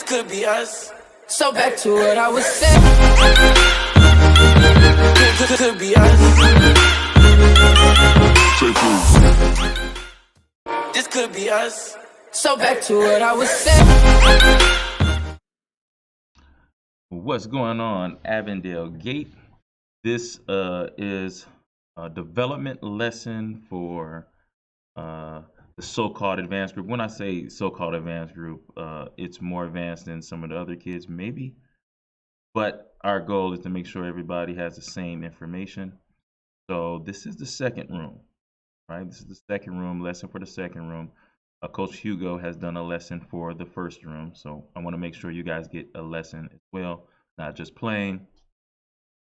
could be us. So back to what I was saying. Could be us. This could be us. So back to what I was saying. What's going on, Avondale Gate? This is a development lesson for the so-called advanced group. When I say so-called advanced group, it's more advanced than some of the other kids, maybe. But our goal is to make sure everybody has the same information. So this is the second room, right? This is the second room, lesson for the second room. Coach Hugo has done a lesson for the first room. So I want to make sure you guys get a lesson as well, not just playing.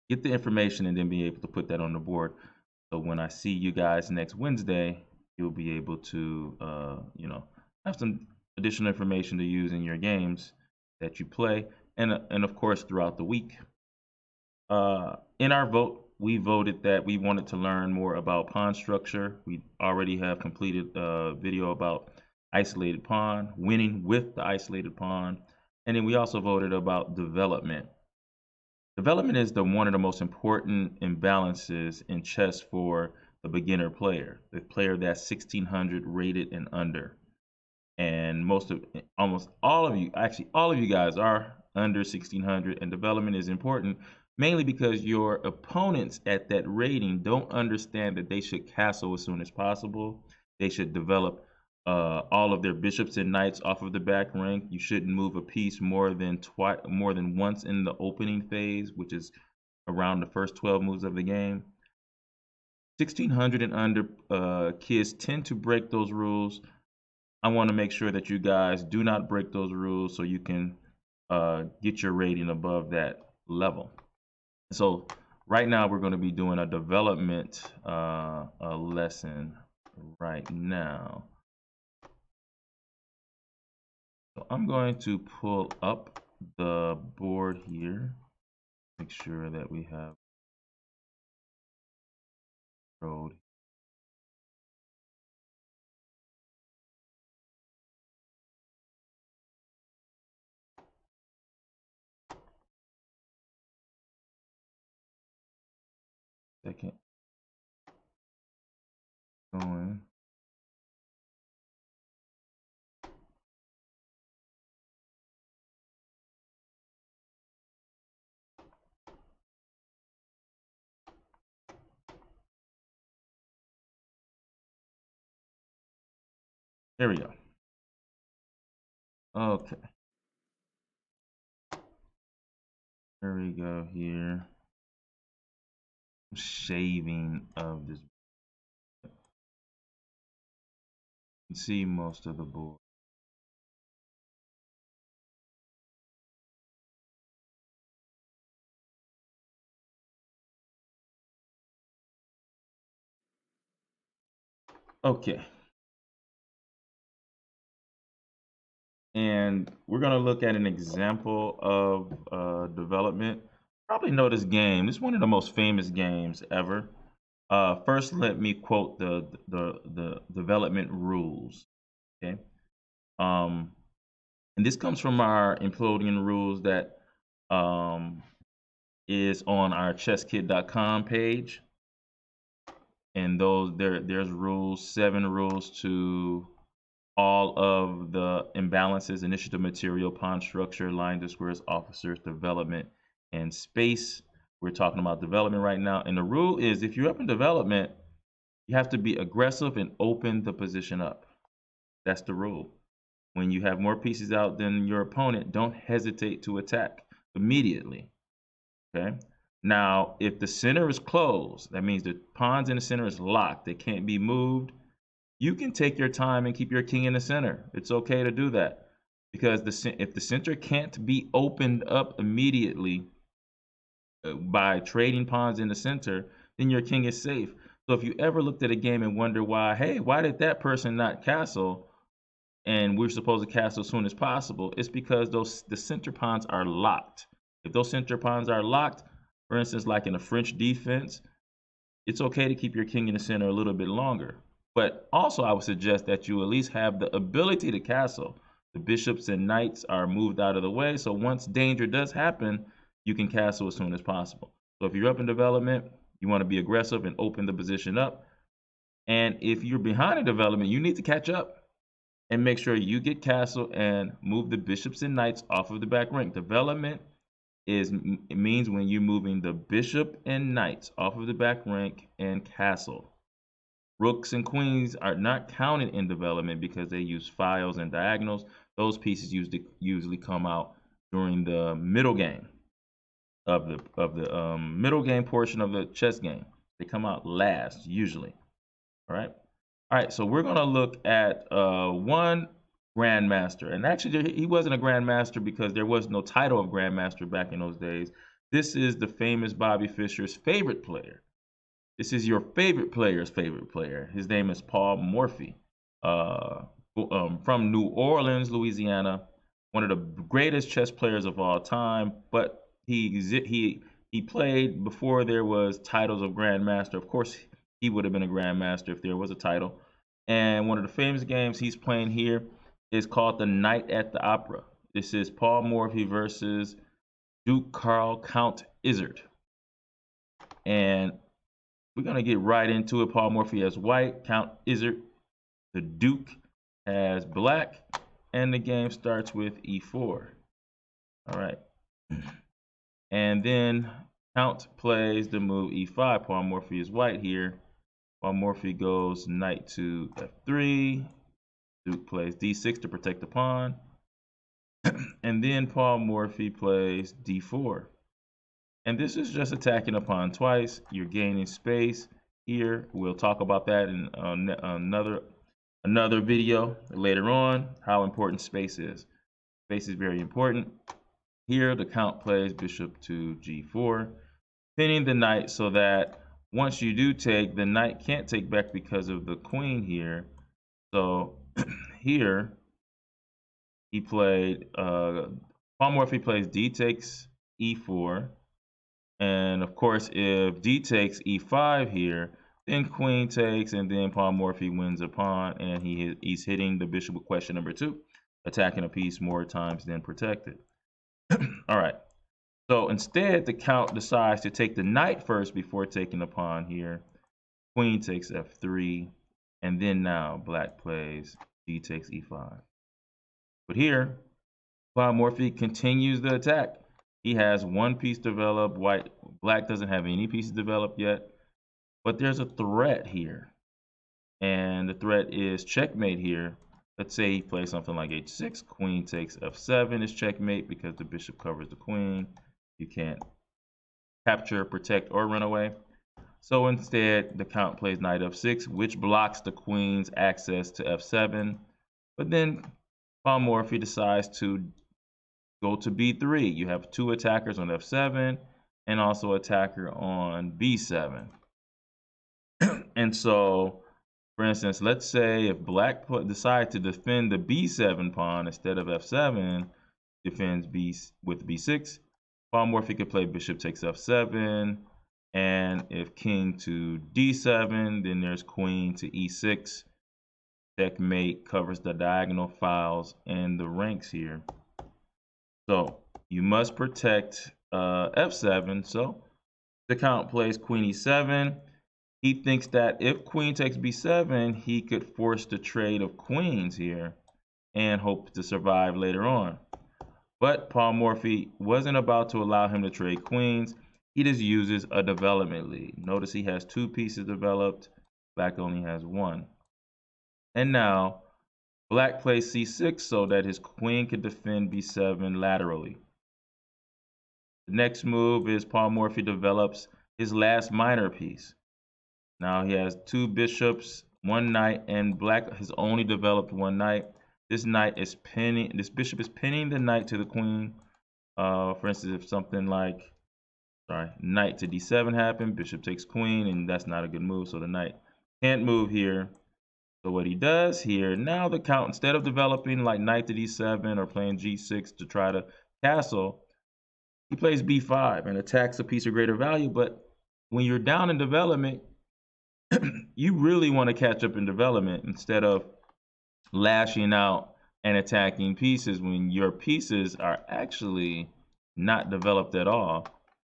Get the information and then be able to put that on the board. So when I see you guys next Wednesday, you'll be able to, have some additional information to use in your games that you play, and of course throughout the week. In our vote, we voted that we wanted to learn more about pawn structure. We already have completed a video about isolated pawn, winning with the isolated pawn, and then we also voted about development. Development is one of the most important imbalances in chess for the beginner player, the player that's 1600 rated and under. And almost all of you, actually all of you guys are under 1600, and development is important mainly because your opponents at that rating don't understand that they should castle as soon as possible. They should develop all of their bishops and knights off of the back rank. You shouldn't move a piece more than once in the opening phase, which is around the first 12 moves of the game. 1600 and under kids tend to break those rules. I want to make sure that you guys do not break those rules so you can get your rating above that level. So right now we're going to be doing a development lesson right now. So I'm going to pull up the board here, make sure that we have road. Second. Going. There we go. Okay. There we go here. Shaving of this. You can see most of the board. Okay. And we're going to look at an example of development. Probably know this game. This is one of the most famous games ever. First, let me quote the development rules. Okay. And this comes from our imploding rules that is on our chesskit.com page. And there's rules, 7 rules to all of the imbalances: initiative, material, pawn structure, line to squares, officers, development, and space. We're talking about development right now. And the rule is, if you're up in development, you have to be aggressive and open the position up. That's the rule. When you have more pieces out than your opponent, don't hesitate to attack immediately. Okay. Now, if the center is closed, that means the pawns in the center is locked. They can't be moved. You can take your time and keep your king in the center. It's okay to do that, because if the center can't be opened up immediately by trading pawns in the center, then your king is safe. So if you ever looked at a game and wonder why did that person not castle and we're supposed to castle as soon as possible, it's because the center pawns are locked. If those center pawns are locked, for instance, like in a French defense, it's okay to keep your king in the center a little bit longer. But also, I would suggest that you at least have the ability to castle. The bishops and knights are moved out of the way, so once danger does happen, you can castle as soon as possible. So if you're up in development, you want to be aggressive and open the position up. And if you're behind in development, you need to catch up and make sure you get castle and move the bishops and knights off of the back rank. Development it means when you're moving the bishop and knights off of the back rank and castle. Rooks and queens are not counted in development because they use files and diagonals. Those pieces usually come out during the middle game of the middle game portion of the chess game. They come out last usually. All right. So we're gonna look at one grandmaster, and actually he wasn't a grandmaster because there was no title of grandmaster back in those days. This is the famous Bobby Fischer's favorite player. This is your favorite player's favorite player. His name is Paul Morphy, from New Orleans, Louisiana. One of the greatest chess players of all time. But he played before there was titles of grandmaster. Of course, he would have been a grandmaster if there was a title. And one of the famous games he's playing here is called The Night at the Opera. This is Paul Morphy versus Duke Karl Count Izzard. And we're going to get right into it. Paul Morphy has white, Count Izzard, the Duke has black, and the game starts with e4. All right. And then Count plays the move e5. Paul Morphy is white here. Paul Morphy goes knight to f3. Duke plays d6 to protect the pawn. And then Paul Morphy plays d4. And this is just attacking a pawn twice. You're gaining space here. We'll talk about that in another video later on, how important space is. Space is very important. Here, the Count plays bishop to g4, pinning the knight so that once you do take, the knight can't take back because of the queen here. So here, he played, Paul Morphy plays d takes e4. And of course, if d takes e5 here, then queen takes, and then Paul Morphy wins a pawn, and he's hitting the bishop with question number 2, attacking a piece more times than protected. All right. So instead, the Count decides to take the knight first before taking the pawn here. Queen takes f3, and then now black plays d takes e5. But here, Paul Morphy continues the attack. He has one piece developed. Black doesn't have any pieces developed yet. But there's a threat here. And the threat is checkmate here. Let's say he plays something like h6. Queen takes f7 is checkmate because the bishop covers the queen. You can't capture, protect, or run away. So instead, the Count plays knight f6, which blocks the queen's access to f7. But then Paul Morphy decides to go to b3. You have 2 attackers on f7 and also attacker on b7. And so, for instance, let's say if black decide to defend the b7 pawn instead of f7, defends with b6, Paul Morphy could play bishop takes f7, and if king to d7, then there's queen to e6. Checkmate covers the diagonal files and the ranks here. So you must protect f7. So the Count plays queen e7. He thinks that if queen takes b7, he could force the trade of queens here and hope to survive later on. But Paul Morphy wasn't about to allow him to trade queens. He just uses a development lead. Notice he has 2 pieces developed. Black only has 1. And now black plays c6 so that his queen can defend b7 laterally. The next move is Paul Morphy develops his last minor piece. Now he has 2 bishops, 1 knight, and black has only developed 1 knight. This bishop is pinning the knight to the queen. For instance, if something like, knight to d7 happened, bishop takes queen, and that's not a good move, so the knight can't move here. So what he does here, now the Count, instead of developing like knight to d7 or playing g6 to try to castle, he plays b5 and attacks a piece of greater value. But when you're down in development, you really want to catch up in development instead of lashing out and attacking pieces when your pieces are actually not developed at all.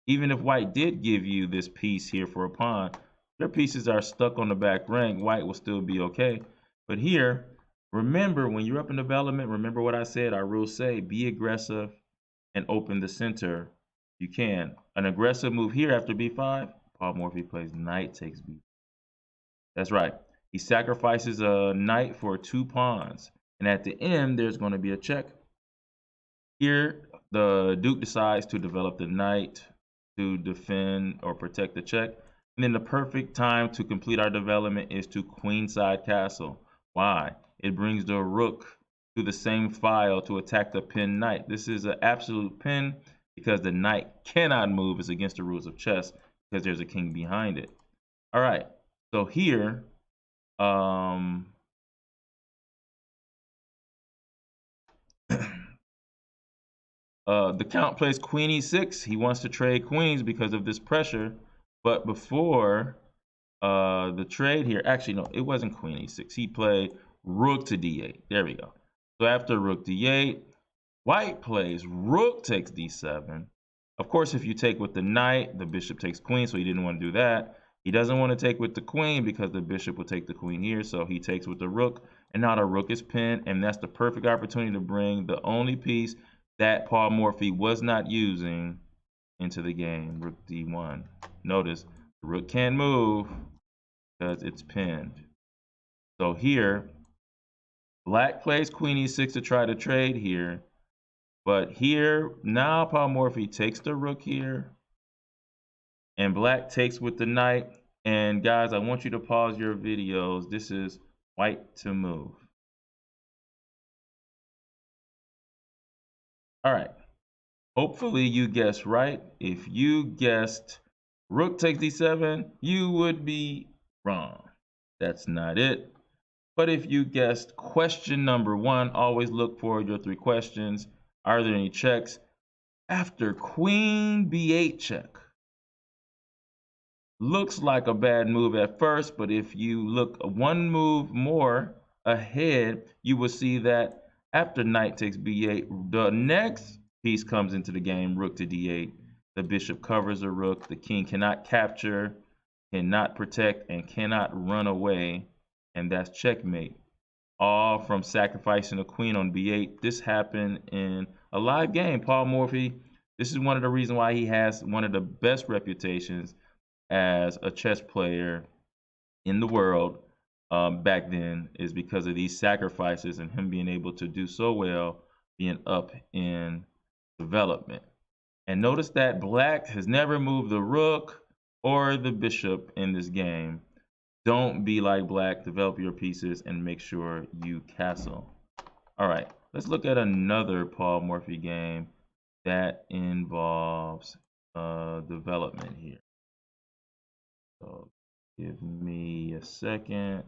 Even if white did give you this piece here for a pawn, your pieces are stuck on the back rank. White will still be okay. But here, remember when you're up in development, remember what I said. Our rules say be aggressive and open the center. You can. An aggressive move here after b5. Paul Morphy plays knight takes b. That's right. He sacrifices a knight for 2 pawns. And at the end, there's going to be a check. Here, the Duke decides to develop the knight to defend or protect the check. And then the perfect time to complete our development is to queenside castle. Why? It brings the rook to the same file to attack the pinned knight. This is an absolute pin because the knight cannot move. It's against the rules of chess because there's a king behind it. All right, so here, the count plays queen e6. He wants to trade queens because of this pressure. But before the trade here, actually, no, it wasn't queen e6. He played rook to d8. There we go. So after rook d8, white plays rook takes d7. Of course, if you take with the knight, the bishop takes queen, so he didn't want to do that. He doesn't want to take with the queen because the bishop will take the queen here, so he takes with the rook, and now the rook is pinned, and that's the perfect opportunity to bring the only piece that Paul Morphy was not using into the game, rook d1. Notice, the rook can't move because it's pinned. So here, black plays queen e6 to try to trade here, but here, now Paul Morphy takes the rook here, and black takes with the knight. And guys, I want you to pause your videos. This is white to move. All right. Hopefully you guessed right. If you guessed rook takes d7, you would be wrong. That's not it. But if you guessed question number 1, always look for your 3 questions. Are there any checks? After queen b8 check. Looks like a bad move at first, but if you look 1 move more ahead, you will see that after knight takes b8, the next piece comes into the game, rook to d8. The bishop covers the rook. The king cannot capture, cannot protect, and cannot run away, and that's checkmate. All from sacrificing a queen on b8. This happened in a live game. Paul Morphy, this is one of the reasons why he has one of the best reputations as a chess player in the world back then, is because of these sacrifices and him being able to do so well being up in development. And notice that black has never moved the rook or the bishop in this game. Don't be like black. Develop your pieces and make sure you castle. All right, let's look at another Paul Morphy game that involves development here. So give me a second.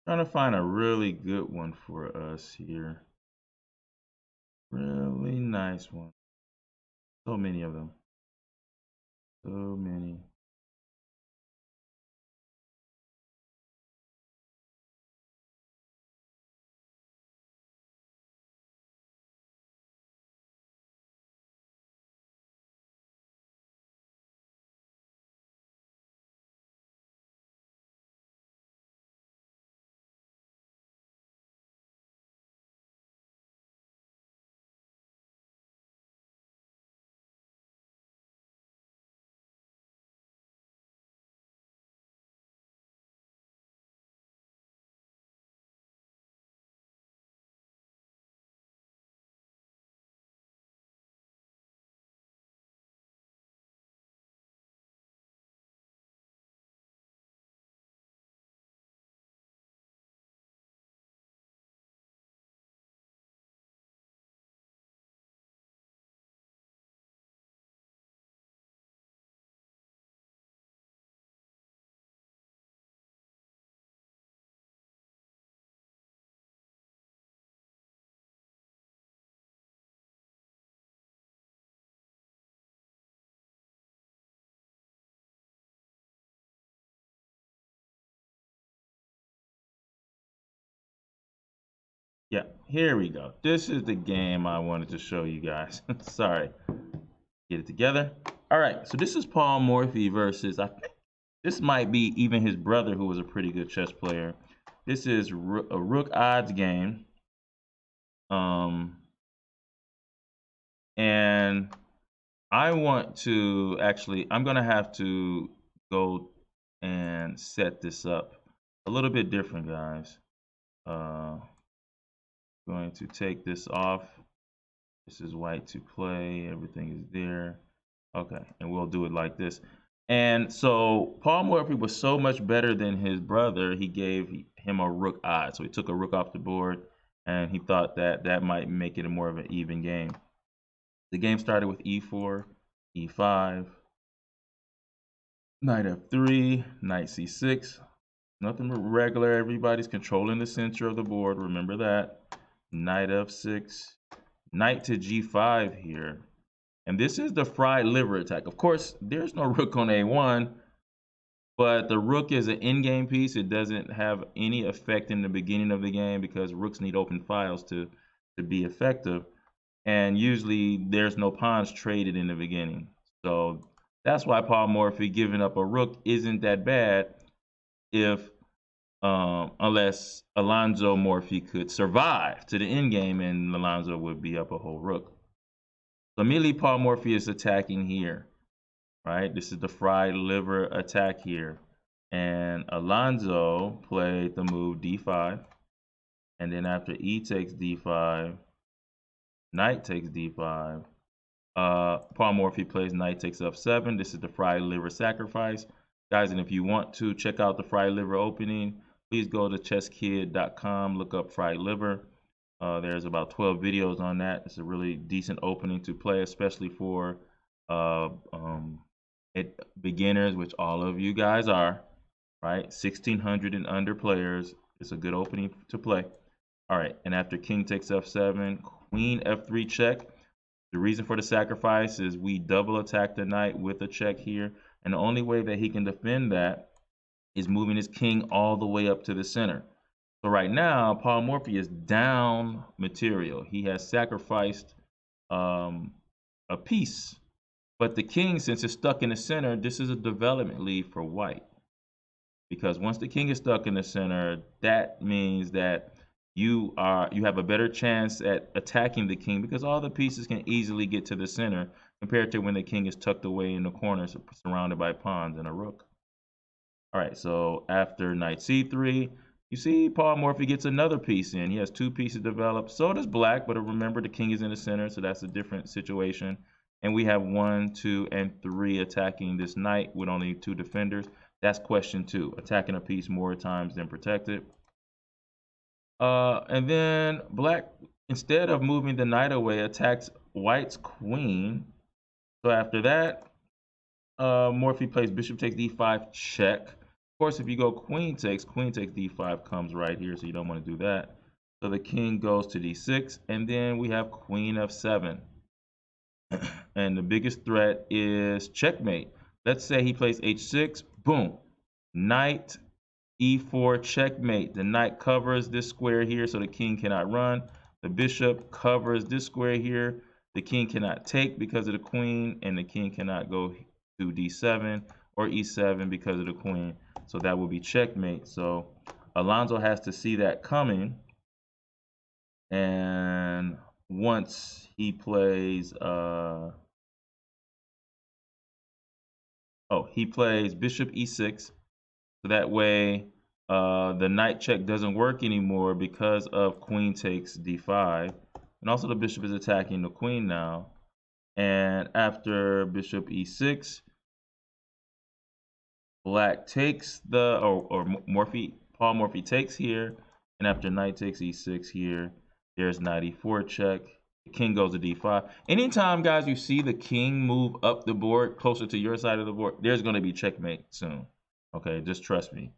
Trying to find a really good one for us here. Really nice one. So many of them. So many. Yeah, here we go. This is the game I wanted to show you guys. Sorry. Get it together. All right, so this is Paul Morphy versus, I think this might be even his brother, who was a pretty good chess player. This is a rook odds game. And I want to actually, I'm going to have to go and set this up a little bit different, guys. Going to take this off. This is white to play. Everything is there. Okay, and we'll do it like this. And so Paul Morphy was so much better than his brother, he gave him a rook odd. So he took a rook off the board, and he thought that that might make it a more of an even game. The game started with e4, e5, knight f3, knight c6. Nothing regular. Everybody's controlling the center of the board. Remember that. Knight f6, knight to g5 here. And this is the fried liver attack. Of course, there's no rook on a1, but the rook is an in-game piece. It doesn't have any effect in the beginning of the game because rooks need open files to be effective. And usually there's no pawns traded in the beginning. So that's why Paul Morphy giving up a rook isn't that bad if unless Alonzo Morphy could survive to the end game and Alonzo would be up a whole rook. So immediately Paul Morphy is attacking here, right? This is the fried liver attack here. And Alonzo played the move d5. And then after e takes d5, knight takes d5. Paul Morphy plays knight takes f7. This is the fried liver sacrifice. Guys, and if you want to check out the fried liver opening, please go to chesskid.com, look up fried liver. There's about 12 videos on that. It's a really decent opening to play, especially for beginners, which all of you guys are, right? 1600 and under players. It's a good opening to play. All right, and after king takes f7, queen f3 check. The reason for the sacrifice is we double attack the knight with a check here, and the only way that he can defend that is moving his king all the way up to the center. So right now, Paul Morphy is down material. He has sacrificed a piece, but the king, since it's stuck in the center, this is a development lead for white. Because once the king is stuck in the center, that means that you have a better chance at attacking the king because all the pieces can easily get to the center compared to when the king is tucked away in the corner surrounded by pawns and a rook. All right, so after knight c3, you see Paul Morphy gets another piece in. He has two pieces developed. So does black, but remember the king is in the center, so that's a different situation. And we have 1, 2, and 3 attacking this knight with only 2 defenders. That's question 2, attacking a piece more times than protected. And then black, instead of moving the knight away, attacks white's queen. So after that, Morphy plays bishop takes d5 check. Of course, if you go queen takes d5 comes right here, so you don't want to do that. So the king goes to d6, and then we have queen f7. And the biggest threat is checkmate. Let's say he plays h6, boom, knight e4 checkmate. The knight covers this square here, so the king cannot run. The bishop covers this square here. The king cannot take because of the queen, and the king cannot go to d7 or e7 because of the queen. So that will be checkmate. So Alonzo has to see that coming. And once he plays, he plays bishop e6. So that way the knight check doesn't work anymore because of queen takes d5. And also the bishop is attacking the queen now. And after bishop e6, black takes the, Paul Morphy takes here. And after knight takes e6 here, there's knight e4 check. The king goes to d5. Anytime, guys, you see the king move up the board closer to your side of the board, there's going to be checkmate soon. Okay, just trust me.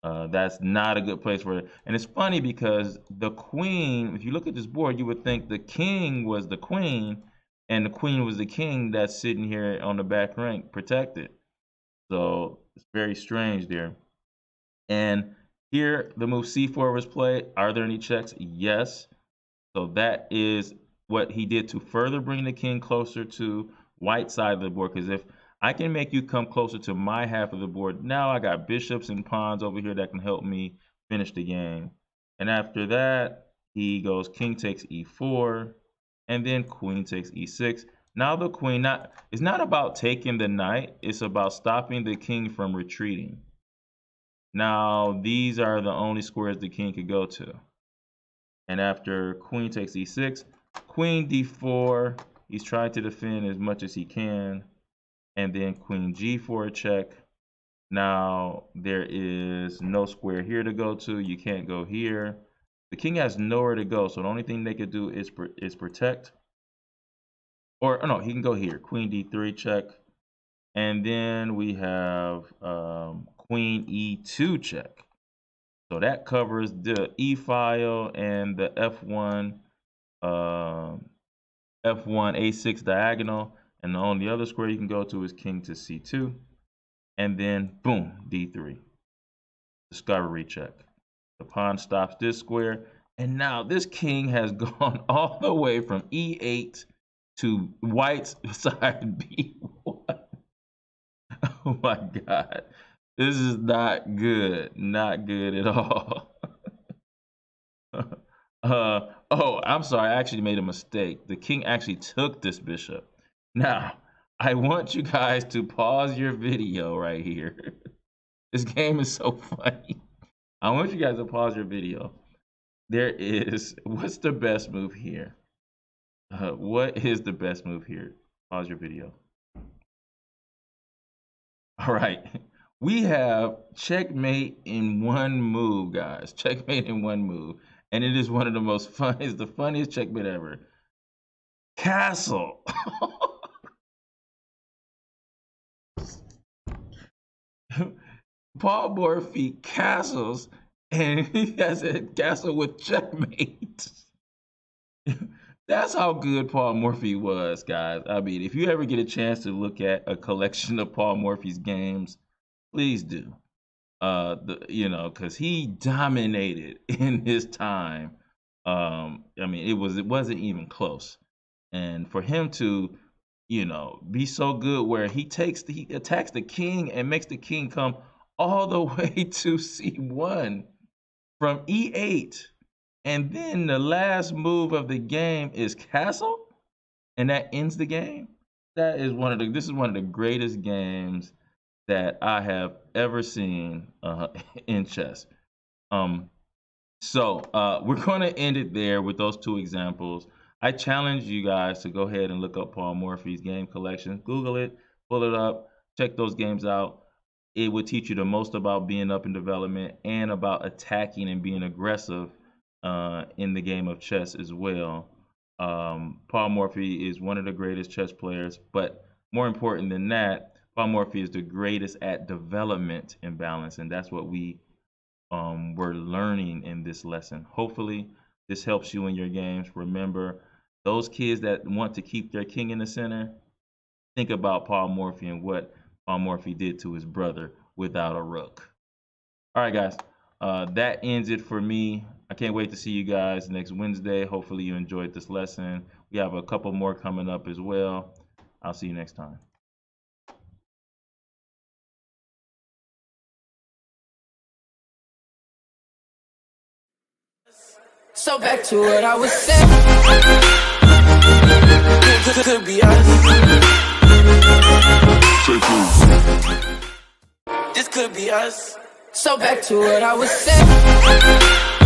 That's not a good place for it. And it's funny because the queen, if you look at this board, you would think the king was the queen and the queen was the king that's sitting here on the back rank protected. So it's very strange there. And here the move c4 was played. Are there any checks? Yes. So that is what he did to further bring the king closer to white side of the board. Because if I can make you come closer to my half of the board, now I got bishops and pawns over here that can help me finish the game. And after that, he goes king takes e4, and then queen takes e6. Now the queen it's not about taking the knight, it's about stopping the king from retreating. Now these are the only squares the king could go to. And after queen takes e6, queen d4, he's trying to defend as much as he can. And then queen g4 check. Now there is no square here to go to. You can't go here. The king has nowhere to go, so the only thing they could do is protect. Or no, he can go here. Queen d3 check. And then we have queen e2 check. So that covers the e file and the f1 a6 diagonal. And the only other square you can go to is king to c2. And then boom, d3. Discovery check. The pawn stops this square. And now this king has gone all the way from e8 to white's side b1. Oh my God. This is not good. Not good at all. Oh, I'm sorry. I actually made a mistake. The king actually took this bishop. Now, I want you guys to pause your video right here. This game is so funny. I want you guys to pause your video. What's the best move here? What is the best move here? Pause your video. All right. We have checkmate in one move, guys. Checkmate in one move. And it is one of the most fun, it's the funniest checkmate ever. Castle. Paul Morphy castles, and he has a castle with checkmate. That's how good Paul Morphy was, guys. I mean, if you ever get a chance to look at a collection of Paul Morphy's games, please do. Because he dominated in his time. I mean, it wasn't even close. And for him to, be so good where he attacks the king and makes the king come all the way to c1 from e8. And then the last move of the game is castle, and that ends the game. This is one of the greatest games that I have ever seen in chess. So we're going to end it there with those two examples. I challenge you guys to go ahead and look up Paul Morphy's game collection. Google it, pull it up, check those games out. It would teach you the most about being up in development and about attacking and being aggressive in the game of chess as well. Paul Morphy is one of the greatest chess players, but more important than that, Paul Morphy is the greatest at development and balance, and that's what we were learning in this lesson. Hopefully, this helps you in your games. Remember, those kids that want to keep their king in the center, think about Paul Morphy and what Paul Morphy did to his brother without a rook. All right, guys, that ends it for me. I can't wait to see you guys next Wednesday. Hopefully, you enjoyed this lesson. We have a couple more coming up as well. I'll see you next time. So back to what I was saying. Could be us. This could be us. So back to what I was saying.